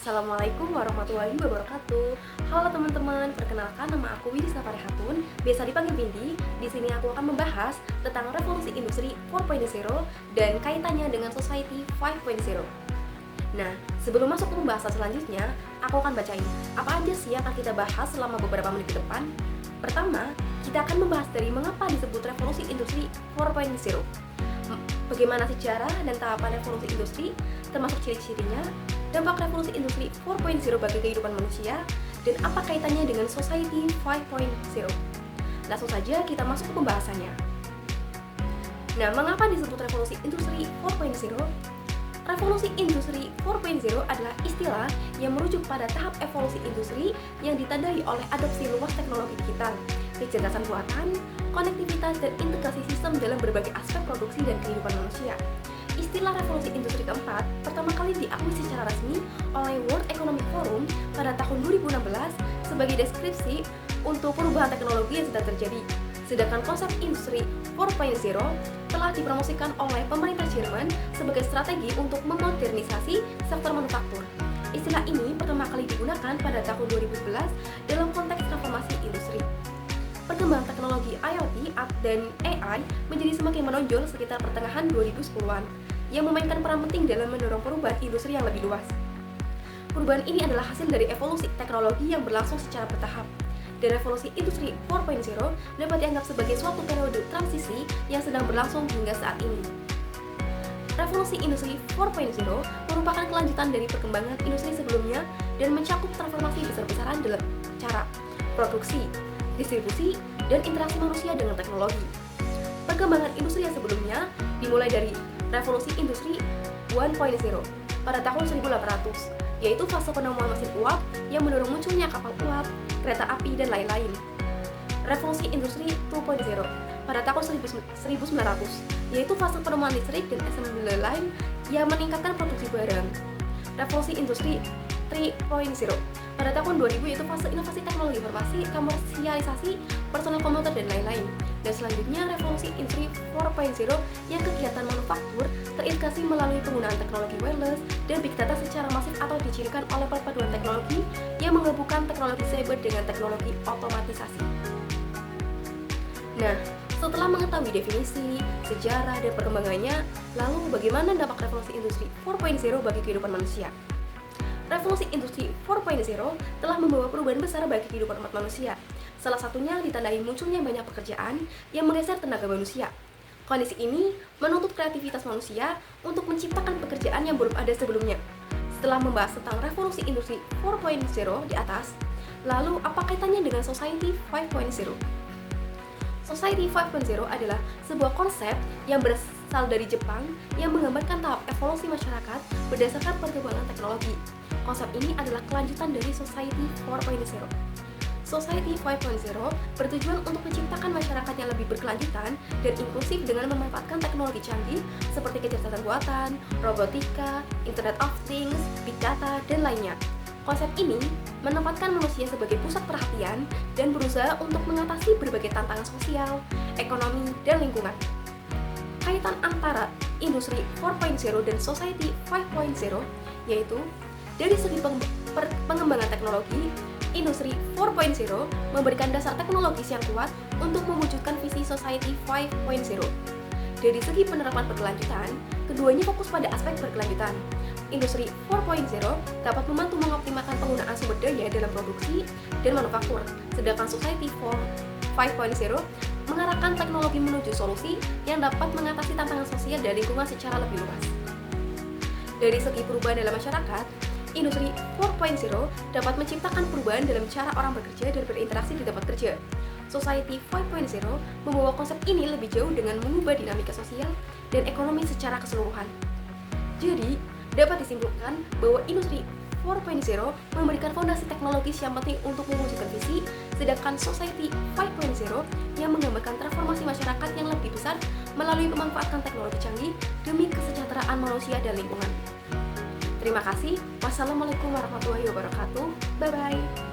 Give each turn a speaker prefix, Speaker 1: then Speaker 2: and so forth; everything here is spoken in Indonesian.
Speaker 1: Assalamualaikum warahmatullahi wabarakatuh. Halo teman-teman, perkenalkan nama aku Widis Nafarehatun, biasa dipanggil Windy. Di sini aku akan membahas tentang revolusi industri 4.0 dan kaitannya dengan society 5.0. Nah, sebelum masuk ke pembahasan selanjutnya, aku akan bacain apa aja sih yang akan kita bahas selama beberapa menit ke depan. Pertama, kita akan membahas dari mengapa disebut revolusi industri 4.0. Bagaimana sejarah dan tahapan revolusi industri, termasuk ciri-cirinya, dampak revolusi industri 4.0 bagi kehidupan manusia, dan apa kaitannya dengan society 5.0. Langsung saja kita masuk ke pembahasannya. Nah, mengapa disebut revolusi industri 4.0? Revolusi industri 4.0 adalah istilah yang merujuk pada tahap evolusi industri yang ditandai oleh adopsi luas teknologi digital, kecerdasan buatan, konektivitas, dan integrasi sistem dalam berbagai aspek produksi dan kehidupan manusia. Istilah revolusi industri keempat pertama kali diakui secara resmi oleh World Economic Forum pada tahun 2016 sebagai deskripsi untuk perubahan teknologi yang sedang terjadi. Sedangkan konsep industri 4.0 telah dipromosikan oleh pemerintah Jerman sebagai strategi untuk memodernisasi sektor manufaktur. Istilah ini pertama kali digunakan pada tahun 2011 dalam konteks transformasi industri. Perkembangan teknologi IoT dan AI menjadi semakin menonjol sekitar pertengahan 2010-an, yang memainkan peran penting dalam mendorong perubahan industri yang lebih luas. Perubahan ini adalah hasil dari evolusi teknologi yang berlangsung secara bertahap, dan revolusi industri 4.0 dapat dianggap sebagai suatu periode transisi yang sedang berlangsung hingga saat ini. Revolusi industri 4.0 merupakan kelanjutan dari perkembangan industri sebelumnya dan mencakup transformasi besar-besaran dalam cara produksi, distribusi, dan interaksi manusia dengan teknologi. Perkembangan industri yang sebelumnya dimulai dari revolusi industri 1.0 pada tahun 1800, yaitu fase penemuan mesin uap yang mendorong munculnya kapal uap, kereta api, dan lain-lain. Revolusi industri 2.0 pada tahun 1900, yaitu fase penemuan listrik dan assembly line yang meningkatkan produksi barang. Revolusi industri 3.0 pada tahun 2000, yaitu fase inovasi teknologi informasi, komersialisasi, personal komputer, dan lain-lain. Dan selanjutnya revolusi industri 4.0 yang kegiatan manufaktur terintegrasi melalui penggunaan teknologi wireless dan big data secara masif atau dicirikan oleh perpaduan teknologi yang menggabungkan teknologi cyber dengan teknologi otomatisasi. Nah, setelah mengetahui definisi, sejarah, dan perkembangannya, lalu bagaimana dampak revolusi industri 4.0 bagi kehidupan manusia? Revolusi industri 4.0 telah membawa perubahan besar bagi kehidupan umat manusia. Salah satunya ditandai munculnya banyak pekerjaan yang menggeser tenaga manusia. Kondisi ini menuntut kreativitas manusia untuk menciptakan pekerjaan yang belum ada sebelumnya. Setelah membahas tentang revolusi industri 4.0 di atas, lalu apa kaitannya dengan society 5.0? Society 5.0 adalah sebuah konsep yang berasal dari Jepang yang menggambarkan tahap evolusi masyarakat berdasarkan perkembangan teknologi. Konsep ini adalah kelanjutan dari Society 4.0. Society 5.0 bertujuan untuk menciptakan masyarakat yang lebih berkelanjutan dan inklusif dengan memanfaatkan teknologi canggih seperti kecerdasan buatan, robotika, Internet of Things, big data, dan lainnya. Konsep ini menempatkan manusia sebagai pusat perhatian dan berusaha untuk mengatasi berbagai tantangan sosial, ekonomi, dan lingkungan. Kaitan antara industri 4.0 dan society 5.0 yaitu dari segi pengembangan teknologi, industri 4.0 memberikan dasar teknologis yang kuat untuk mewujudkan visi society 5.0. Dari segi penerapan berkelanjutan, keduanya fokus pada aspek berkelanjutan. Industri 4.0 dapat membantu mengoptimalkan penggunaan sumber daya dalam produksi dan manufaktur, sedangkan society 5.0 mengarahkan teknologi menuju solusi yang dapat mengatasi tantangan sosial dan lingkungan secara lebih luas. Dari segi perubahan dalam masyarakat, industri 4.0 dapat menciptakan perubahan dalam cara orang bekerja dan berinteraksi di tempat kerja. Society 5.0 membawa konsep ini lebih jauh dengan mengubah dinamika sosial dan ekonomi secara keseluruhan. Jadi, dapat disimpulkan bahwa industri 4.0 memberikan fondasi teknologis yang penting untuk mewujudkan visi, sedangkan Society 5.0 yang menggambarkan transformasi masyarakat yang lebih besar melalui memanfaatkan teknologi canggih demi kesejahteraan manusia dan lingkungan. Terima kasih. Wassalamualaikum warahmatullahi wabarakatuh. Bye-bye.